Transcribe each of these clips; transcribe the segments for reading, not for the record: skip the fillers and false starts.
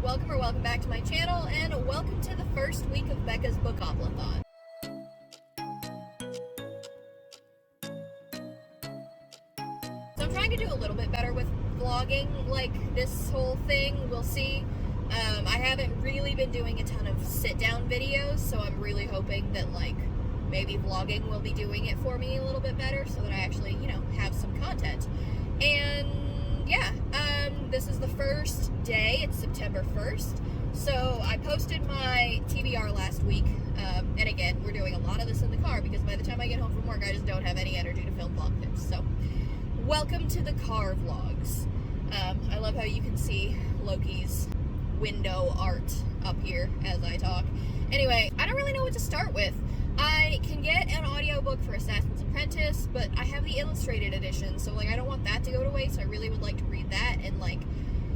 welcome back to my channel, and welcome to the first week of Becca's Bookoplathon. So I'm trying to do a little bit better with vlogging, like this whole thing, we'll see. I haven't really been doing a ton of sit-down videos, so I'm really hoping that, like, maybe vlogging will be doing it for me a little bit better so that I actually, have some content. And yeah, this is the first day. It's September 1st. So I posted my TBR last week, and again, we're doing a lot of this in the car because by the time I get home from work, I just don't have any energy to film vlog tips. So welcome to the car vlogs. I love how you can see Loki's window art up here as I talk. Anyway, I don't really know what to start with. I can get an audiobook for Assassin's Apprentice, but I have the illustrated edition, so like I don't want that to go to waste. I really would like to read that and like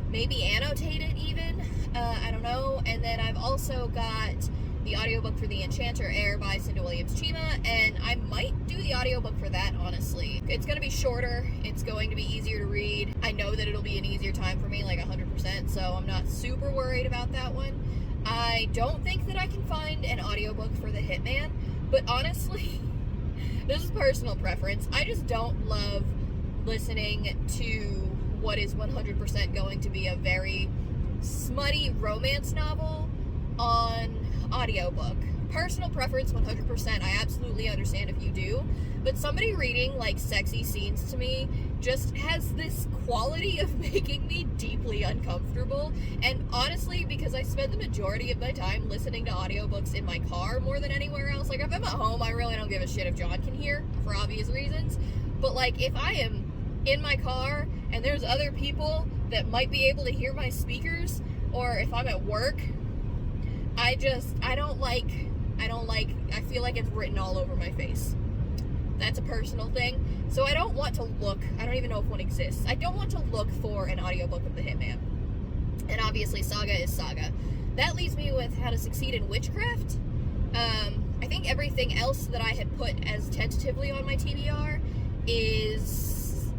maybe annotate it even. I don't know. And then I've also got the audiobook for The Enchanter Heir by Cinda Williams Chima, and I might do the audiobook for that, honestly. It's going to be shorter, it's going to be easier to read. I know that it'll be an easier time for me, like 100%, so I'm not super worried about that one. I don't think that I can find an audiobook for the Hitman, but honestly, this is personal preference. I just don't love listening to what is 100% going to be a very smutty romance novel on audiobook. Personal preference 100%. I absolutely understand if you do, but somebody reading like sexy scenes to me just has this quality of making me deeply uncomfortable. And honestly, because I spend the majority of my time listening to audiobooks in my car more than anywhere else, like if I'm at home, I really don't give a shit if John can hear for obvious reasons, but like if I am in my car and there's other people that might be able to hear my speakers, or if I'm at work, I feel like it's written all over my face. That's a personal thing. So I don't want to look, I don't even know if one exists. I don't want to look for an audiobook of the Hitman. And obviously Saga is Saga. That leaves me with How to Succeed in Witchcraft. I think everything else that I had put as tentatively on my TBR is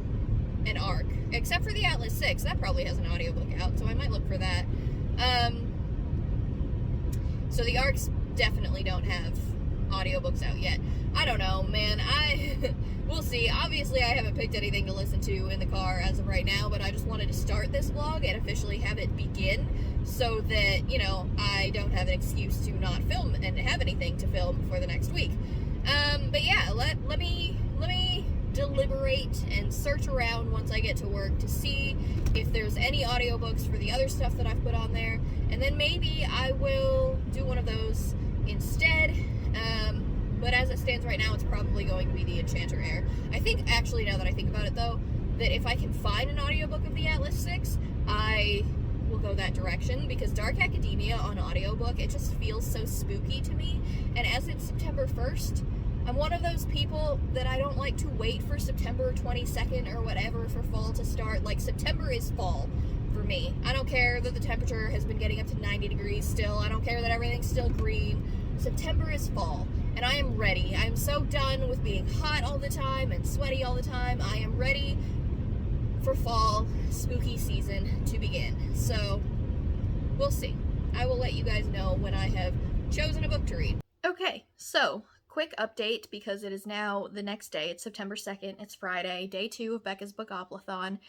an ARC. Except for the Atlas 6. That probably has an audiobook out, so I might look for that. So the ARCs definitely don't have audiobooks out yet. I don't know, man. We'll see. Obviously, I haven't picked anything to listen to in the car as of right now, but I just wanted to start this vlog and officially have it begin so that, I don't have an excuse to not film and have anything to film for the next week. But yeah, let me deliberate and search around once I get to work to see if there's any audiobooks for the other stuff that I've put on there, and then maybe I will do one of those instead. But as it stands right now, it's probably going to be The Enchanter Heir. I think, actually, now that I think about it though, that if I can find an audiobook of the Atlas 6, I will go that direction, because Dark Academia on audiobook, it just feels so spooky to me, and as it's September 1st, I'm one of those people that I don't like to wait for September 22nd or whatever for fall to start. Like, September is fall for me. I don't care that the temperature has been getting up to 90 degrees still. I don't care that everything's still green. September is fall, and I am ready. I'm so done with being hot all the time and sweaty all the time. I am ready for fall, spooky season to begin. So, we'll see. I will let you guys know when I have chosen a book to read. Okay, so quick update, because it is now the next day. It's September 2nd. It's Friday, day 2 of Becca's Bookoplathon.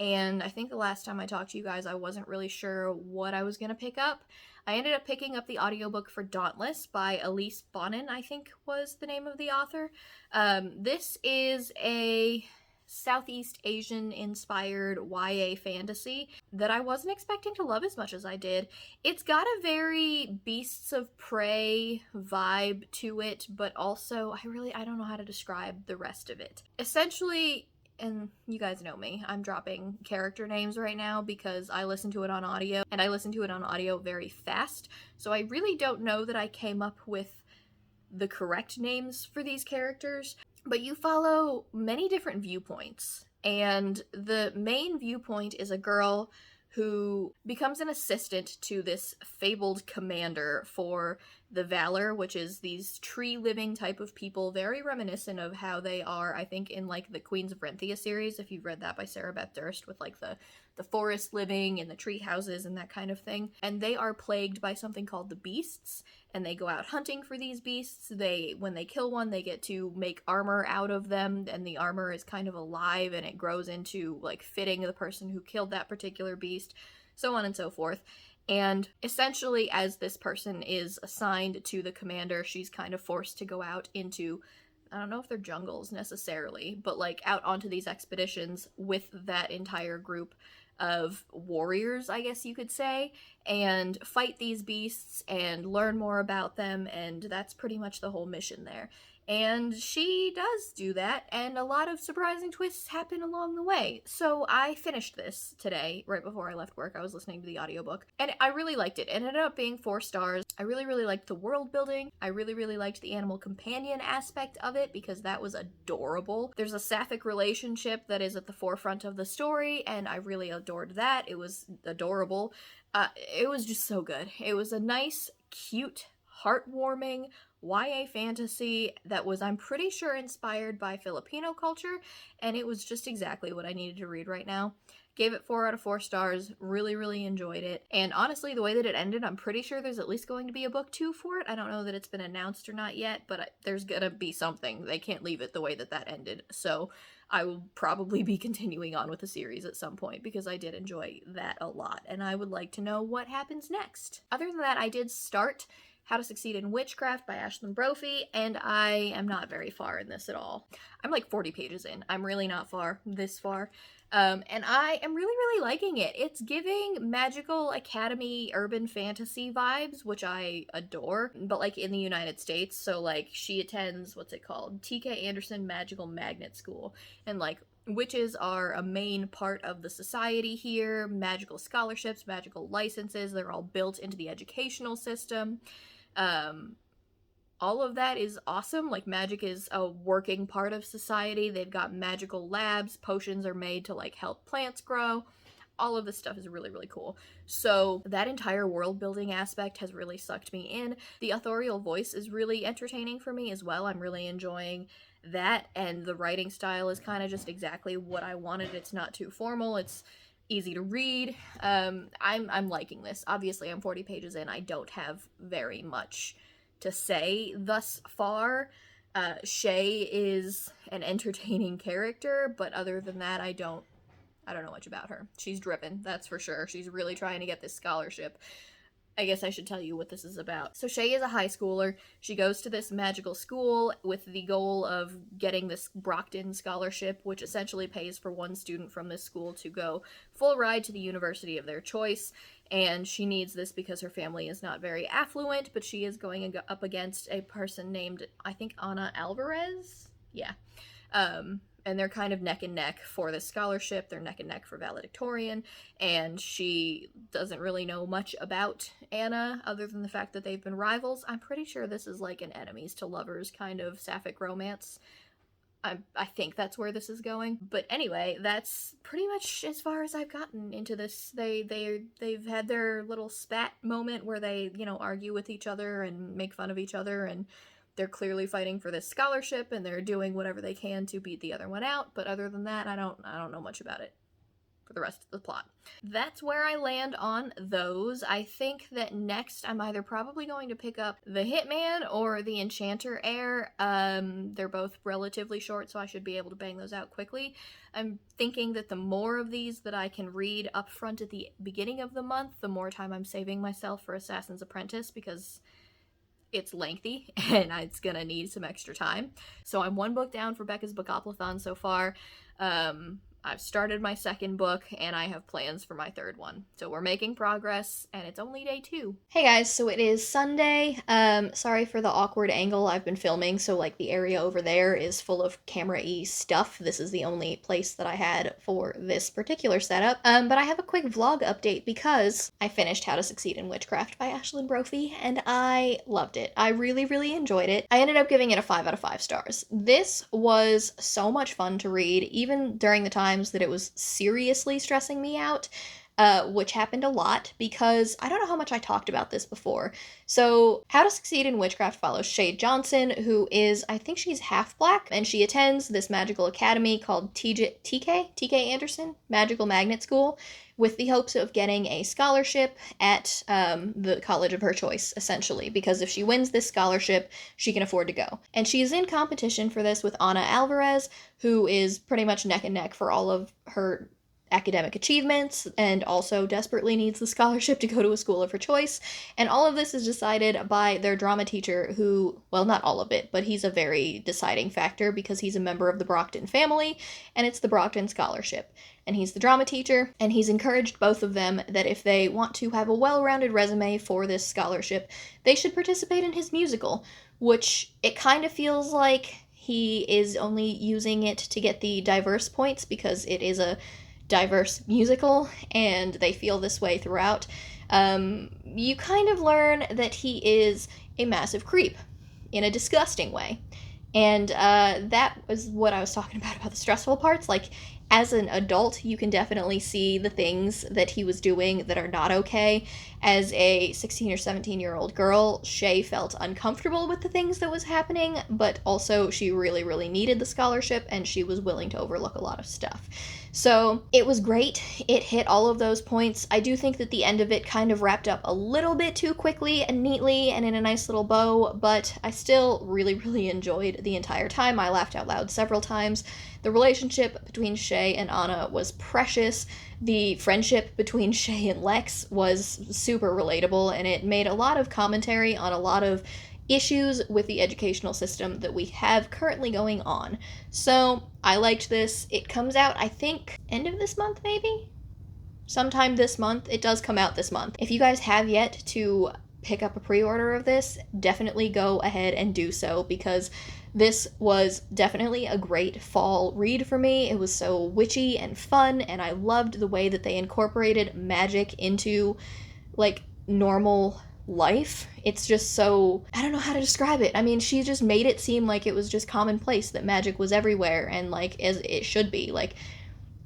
And I think the last time I talked to you guys, I wasn't really sure what I was going to pick up. I ended up picking up the audiobook for Dauntless by Elise Bonin, I think was the name of the author. This is a Southeast Asian inspired YA fantasy that I wasn't expecting to love as much as I did. It's got a very Beasts of Prey vibe to it, but also I don't know how to describe the rest of it. Essentially, and you guys know me, I'm dropping character names right now because I listen to it on audio, and I listen to it on audio very fast, so I really don't know that I came up with the correct names for these characters. But you follow many different viewpoints, and the main viewpoint is a girl who becomes an assistant to this fabled commander for the Valor, which is these tree-living type of people, very reminiscent of how they are, I think, in, like, the Queens of Renthia series, if you've read that by Sarah Beth Durst, with, like, the the forest living and the tree houses and that kind of thing. And they are plagued by something called the beasts, and they go out hunting for these beasts. When they kill one, they get to make armor out of them, and the armor is kind of alive and it grows into like fitting the person who killed that particular beast, so on and so forth. And essentially, as this person is assigned to the commander, she's kind of forced to go out into, I don't know if they're jungles necessarily, but like out onto these expeditions with that entire group of warriors, I guess you could say, and fight these beasts and learn more about them, and that's pretty much the whole mission there. And she does do that, and a lot of surprising twists happen along the way. So I finished this today, right before I left work. I was listening to the audiobook, and I really liked it. It ended up being 4 stars. I really, really liked the world building. I really, really liked the animal companion aspect of it, because that was adorable. There's a sapphic relationship that is at the forefront of the story, and I really adored that. It was adorable. It was just so good. It was a nice, cute, heartwarming YA fantasy that was, I'm pretty sure, inspired by Filipino culture, and it was just exactly what I needed to read right now. Gave it 4 out of 4 stars, really, really enjoyed it, and honestly, the way that it ended, I'm pretty sure there's at least going to be a book 2 for it. I don't know that it's been announced or not yet, but there's gonna be something. They can't leave it the way that that ended, so I will probably be continuing on with the series at some point, because I did enjoy that a lot, and I would like to know what happens next. Other than that, I did start How to Succeed in Witchcraft by Ashland Brophy, and I am not very far in this at all. I'm like 40 pages in. I'm really not this far. And I am really, really liking it. It's giving magical academy urban fantasy vibes, which I adore, but like in the United States. So like she attends, what's it called? T.K. Anderson Magical Magnet School. And like witches are a main part of the society here. Magical scholarships, magical licenses, they're all built into the educational system. All of that is awesome. Like, magic is a working part of society. They've got magical labs. Potions are made to, like, help plants grow. All of this stuff is really, really cool. So that entire world building aspect has really sucked me in. The authorial voice is really entertaining for me as well. I'm really enjoying that, and the writing style is kind of just exactly what I wanted. It's not too formal. It's easy to read. I'm liking this. Obviously, I'm 40 pages in. I don't have very much to say thus far. Shay is an entertaining character, but other than that, I don't know much about her. She's driven, that's for sure. She's really trying to get this scholarship. I guess I should tell you what this is about. So Shay is a high schooler. She goes to this magical school with the goal of getting this Brockton scholarship, which essentially pays for one student from this school to go full ride to the university of their choice. And she needs this because her family is not very affluent, but she is going up against a person named, I think, Ana Alvarez? Yeah. And they're kind of neck and neck for this scholarship. They're neck and neck for valedictorian, and she doesn't really know much about Anna other than the fact that they've been rivals. I'm pretty sure this is like an enemies to lovers kind of sapphic romance. I think that's where this is going. But anyway, that's pretty much as far as I've gotten into this. They've had their little spat moment where they, argue with each other and make fun of each other, and they're clearly fighting for this scholarship, and they're doing whatever they can to beat the other one out. But other than that, I don't know much about it for the rest of the plot. That's where I land on those. I think that next I'm either probably going to pick up the Hitman or the Enchanter Heir. They're both relatively short, so I should be able to bang those out quickly. I'm thinking that the more of these that I can read up front at the beginning of the month, the more time I'm saving myself for Assassin's Apprentice, because it's lengthy and it's gonna need some extra time. So I'm 1 book down for Becca's Bookoplathon so far. I've started my 2nd book, and I have plans for my 3rd one. So we're making progress, and it's only day 2. Hey guys, so it is Sunday. Sorry for the awkward angle I've been filming, so like the area over there is full of camera-y stuff. This is the only place that I had for this particular setup. But I have a quick vlog update because I finished How to Succeed in Witchcraft by Ashland Brophy, and I loved it. I really, really enjoyed it. I ended up giving it a 5 out of 5 stars. This was so much fun to read, even during the times that it was seriously stressing me out, which happened a lot because I don't know how much I talked about this before. So How to Succeed in Witchcraft follows Shay Johnson, who is, I think she's half black, and she attends this magical academy called TK Anderson Magical Magnet School, with the hopes of getting a scholarship at the college of her choice, essentially, because if she wins this scholarship, she can afford to go. And she is in competition for this with Ana Alvarez, who is pretty much neck and neck for all of her academic achievements and also desperately needs the scholarship to go to a school of her choice. And all of this is decided by their drama teacher, who, well, not all of it, but he's a very deciding factor because he's a member of the Brockton family, and it's the Brockton Scholarship. And he's the drama teacher, and he's encouraged both of them that if they want to have a well-rounded resume for this scholarship, they should participate in his musical, which it kind of feels like he is only using it to get the diverse points because it is a diverse musical, and they feel this way throughout. You kind of learn that he is a massive creep in a disgusting way. And that was what I was talking about the stressful parts. Like, as an adult, you can definitely see the things that he was doing that are not okay. As a 16 or 17-year-old girl, Shay felt uncomfortable with the things that was happening, but also she really, really needed the scholarship, and she was willing to overlook a lot of stuff. So it was great. It hit all of those points. I do think that the end of it kind of wrapped up a little bit too quickly and neatly and in a nice little bow, but I still really, really enjoyed the entire time. I laughed out loud several times. The relationship between Shay and Anna was precious. The friendship between Shay and Lex was super relatable, and it made a lot of commentary on a lot of issues with the educational system that we have currently going on. So I liked this. It comes out, I think, end of this month, maybe? Sometime this month. It does come out this month. If you guys have yet to pick up a pre-order of this, definitely go ahead and do so, because this was definitely a great fall read for me. It was so witchy and fun, and I loved the way that they incorporated magic into, like, normal life. It's just so, I don't know how to describe it. I mean, she just made it seem like it was just commonplace that magic was everywhere, and, like, as it should be. Like,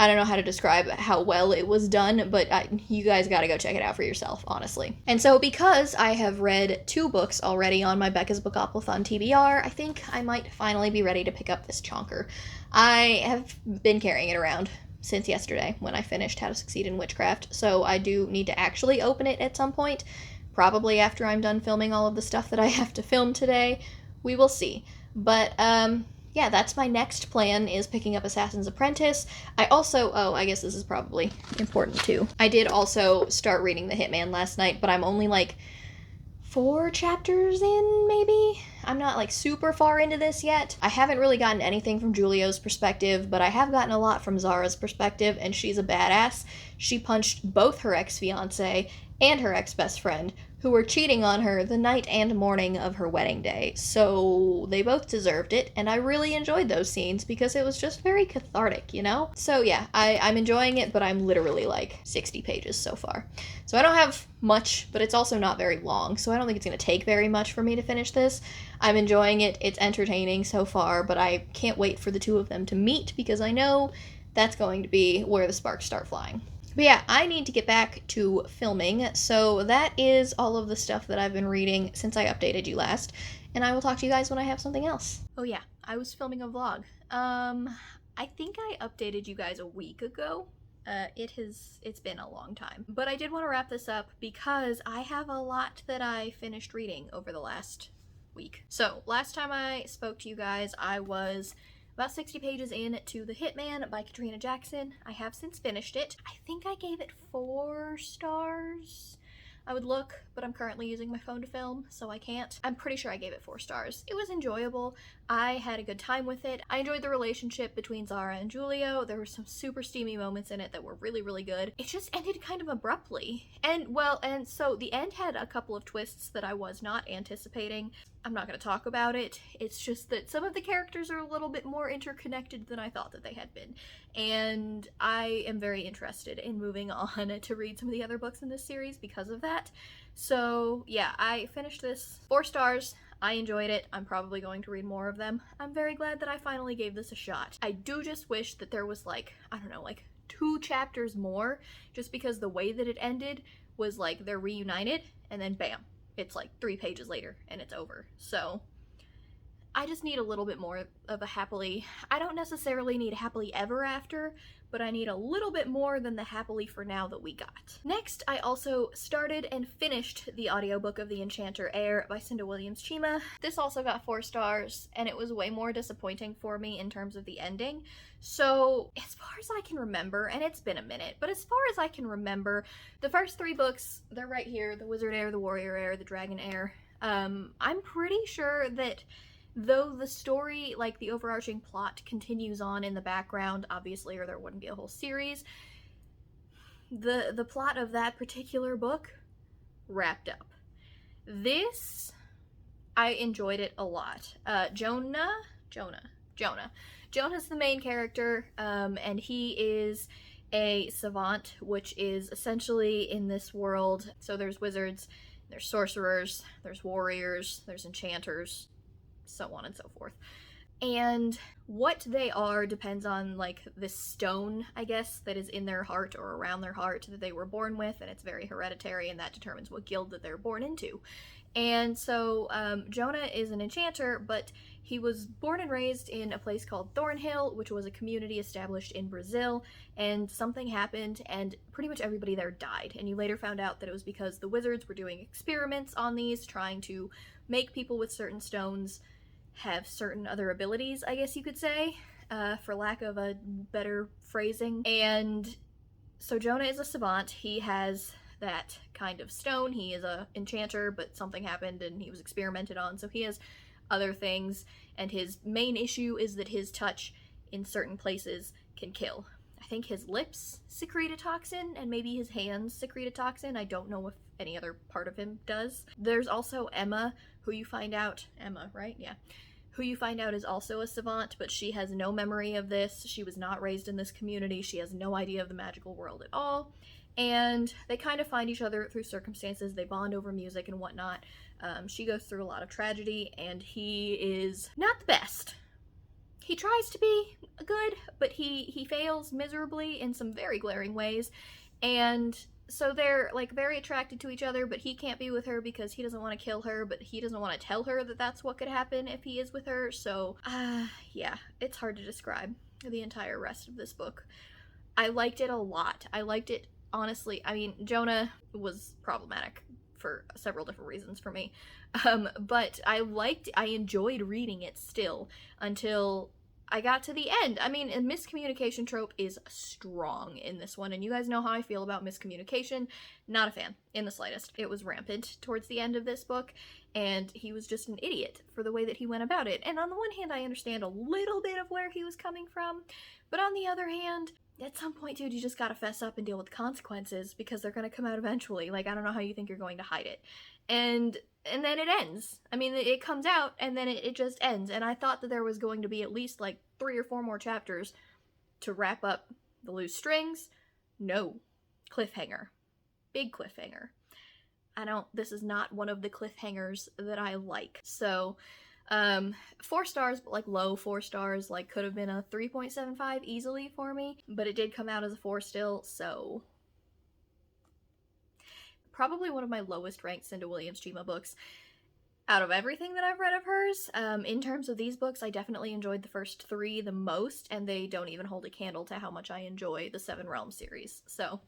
I don't know how to describe how well it was done, but you guys gotta go check it out for yourself, honestly. And so because I have read 2 books already on my Becca's Bookoplathon TBR, I think I might finally be ready to pick up this chonker. I have been carrying it around since yesterday when I finished How to Succeed in Witchcraft, so I do need to actually open it at some point, probably after I'm done filming all of the stuff that I have to film today. We will see. But, yeah, that's my next plan, is picking up Assassin's Apprentice. I also, I guess this is probably important too. I did also start reading the Hitman last night, but I'm only like 4 chapters in, maybe? I'm not like super far into this yet. I haven't really gotten anything from Julio's perspective, but I have gotten a lot from Zara's perspective, and she's a badass. She punched both her ex-fiancé and her ex-best friend, who were cheating on her the night and morning of her wedding day. So they both deserved it, and I really enjoyed those scenes because it was just very cathartic, you know? So yeah, I'm enjoying it, but I'm literally like 60 pages so far. So I don't have much, but it's also not very long, so I don't think it's going to take very much for me to finish this. I'm enjoying it. It's entertaining so far, but I can't wait for the two of them to meet because I know that's going to be where the sparks start flying. But yeah, I need to get back to filming, so that is all of the stuff that I've been reading since I updated you last, and I will talk to you guys when I have something else. Oh yeah, I was filming a vlog. I think I updated you guys a week ago. It's been a long time. But I did want to wrap this up because I have a lot that I finished reading over the last week. So, last time I spoke to you guys, I was about 60 pages in to The Hitman by Katrina Jackson. I have since finished it. I think I gave it 4 stars. I would look, but I'm currently using my phone to film, so I can't. I'm pretty sure I gave it 4 stars. It was enjoyable. I had a good time with it. I enjoyed the relationship between Zara and Julio. There were some super steamy moments in it that were really, really good. It just ended kind of abruptly. And so the end had a couple of twists that I was not anticipating. I'm not going to talk about it. It's just that some of the characters are a little bit more interconnected than I thought that they had been. And I am very interested in moving on to read some of the other books in this series because of that. So yeah, I finished this 4 stars. I enjoyed it. I'm probably going to read more of them. I'm very glad that I finally gave this a shot. I do just wish that there was like, I don't know, like 2 chapters more, just because the way that it ended was like they're reunited and then bam, it's like 3 pages later and it's over. So I just need a little bit more of a happily, I don't necessarily need happily ever after, but I need a little bit more than the happily for now that we got. Next, I also started and finished the audiobook of The Enchanter Heir by Cinda Williams Chima. This also got 4 stars, and it was way more disappointing for me in terms of the ending. So, as far as I can remember, and it's been a minute, but as far as I can remember, the first 3 books, they're right here, The Wizard Heir, The Warrior Heir, The Dragon Heir. I'm pretty sure that though the story, like the overarching plot, continues on in the background, obviously, or there wouldn't be a whole series, the plot of that particular book wrapped up. This, I enjoyed it a lot. Jonah's the main character, and he is a savant, which is essentially in this world, so there's wizards, there's sorcerers, there's warriors, there's enchanters, so on and so forth. And what they are depends on, like, this stone, I guess, that is in their heart or around their heart that they were born with, and it's very hereditary, and that determines what guild that they're born into. And so Jonah is an enchanter, but he was born and raised in a place called Thornhill, which was a community established in Brazil, and something happened, and pretty much everybody there died. And you later found out that it was because the wizards were doing experiments on these, trying to make people with certain stones have certain other abilities, I guess you could say, for lack of a better phrasing. And so Jonah is a savant. He has that kind of stone. He is a enchanter, but something happened and he was experimented on, so he has other things, and his main issue is that his touch in certain places can kill. I think his lips secrete a toxin, and maybe his hands secrete a toxin. I don't know if any other part of him does. There's also Emma, who you find out, Emma, right? Yeah. Who you find out is also a savant, but she has no memory of this. She was not raised in this community. She has no idea of the magical world at all. And they kind of find each other through circumstances. They bond over music and whatnot. She goes through a lot of tragedy, and he is not the best. He tries to be good, but he fails miserably in some very glaring ways. And so they're, like, very attracted to each other, but he can't be with her because he doesn't want to kill her, but he doesn't want to tell her that that's what could happen if he is with her. So, yeah, it's hard to describe the entire rest of this book. I liked it a lot. I liked it, honestly. I mean, Jonah was problematic for several different reasons for me. But I enjoyed reading it still until I got to the end. I mean, a miscommunication trope is strong in this one, and you guys know how I feel about miscommunication. Not a fan, in the slightest. It was rampant towards the end of this book, and he was just an idiot for the way that he went about it. And on the one hand, I understand a little bit of where he was coming from, but on the other hand, at some point, dude, you just gotta fess up and deal with the consequences, because they're gonna come out eventually. Like, I don't know how you think you're going to hide it. And then it ends. I mean, it comes out, and then it just ends. And I thought that there was going to be at least, like, 3 or 4 more chapters to wrap up the loose strings. No. Cliffhanger. Big cliffhanger. This is not one of the cliffhangers that I like. So, 4 stars, but, like, low 4 stars, like, could have been a 3.75 easily for me, but it did come out as a 4 still, so probably one of my lowest ranked Cinda Williams Chima books out of everything that I've read of hers. In terms of these books, I definitely enjoyed the first 3 the most, and they don't even hold a candle to how much I enjoy the Seven Realms series. So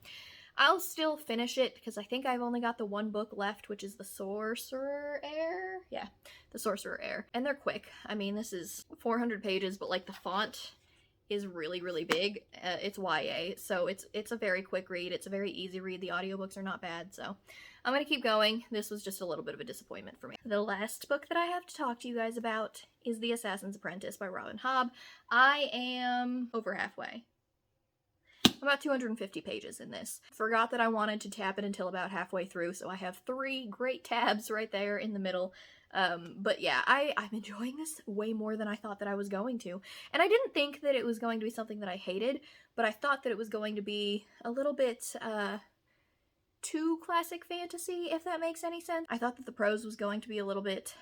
I'll still finish it, because I think I've only got the 1 book left, which is The Sorcerer Heir? Yeah, The Sorcerer Heir. And they're quick. I mean, this is 400 pages, but, like, the font is really, really big. It's YA, so it's a very quick read. It's a very easy read. The audiobooks are not bad, so I'm gonna keep going. This was just a little bit of a disappointment for me. The last book that I have to talk to you guys about is The Assassin's Apprentice by Robin Hobb. I am over halfway. About 250 pages in this. Forgot that I wanted to tab it until about halfway through, so I have 3 great tabs right there in the middle. But yeah, I'm enjoying this way more than I thought that I was going to. And I didn't think that it was going to be something that I hated, but I thought that it was going to be a little bit, too classic fantasy, if that makes any sense. I thought that the prose was going to be a little bit,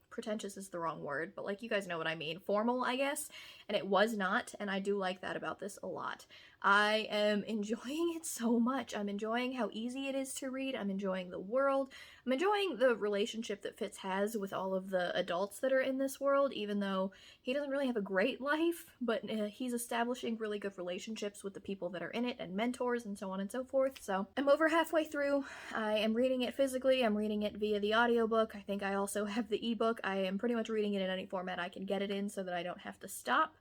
pretentious is the wrong word, but, like, you guys know what I mean. Formal, I guess. And it was not, and I do like that about this a lot. I am enjoying it so much. I'm enjoying how easy it is to read. I'm enjoying the world. I'm enjoying the relationship that Fitz has with all of the adults that are in this world, even though he doesn't really have a great life, but he's establishing really good relationships with the people that are in it and mentors and so on and so forth. So I'm over halfway through. I am reading it physically. I'm reading it via the audiobook. I think I also have the ebook. I am pretty much reading it in any format I can get it in so that I don't have to stop.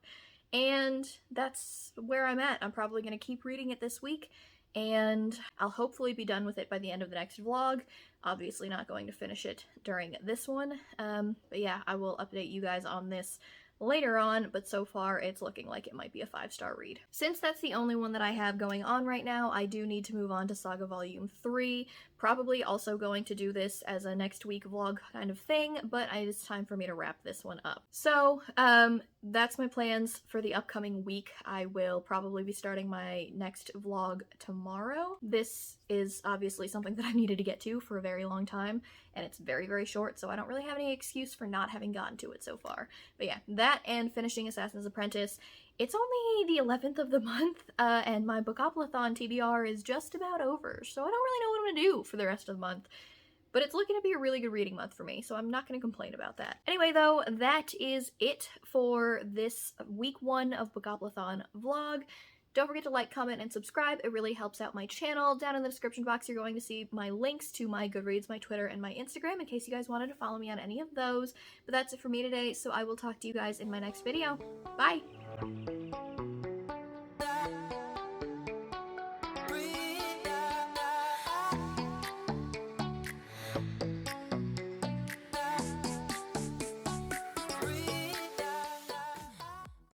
And that's where I'm at. I'm probably going to keep reading it this week, and I'll hopefully be done with it by the end of the next vlog. Obviously not going to finish it during this one, but yeah, I will update you guys on this later on, but so far it's looking like it might be a 5-star read. Since that's the only one that I have going on right now, I do need to move on to Saga Volume 3. Probably also going to do this as a next week vlog kind of thing, but it's time for me to wrap this one up. So, that's my plans for the upcoming week. I will probably be starting my next vlog tomorrow. This is obviously something that I needed to get to for a very long time, and it's very, very short, so I don't really have any excuse for not having gotten to it so far. But yeah, that and finishing Assassin's Apprentice. It's only the 11th of the month, and my Bookoplathon TBR is just about over, so I don't really know what I'm gonna do for the rest of the month. But it's looking to be a really good reading month for me, so I'm not going to complain about that. Anyway, though, that is it for this week 1 of Bookoplathon vlog. Don't forget to like, comment, and subscribe. It really helps out my channel. Down in the description box, you're going to see my links to my Goodreads, my Twitter, and my Instagram in case you guys wanted to follow me on any of those. But that's it for me today, so I will talk to you guys in my next video. Bye!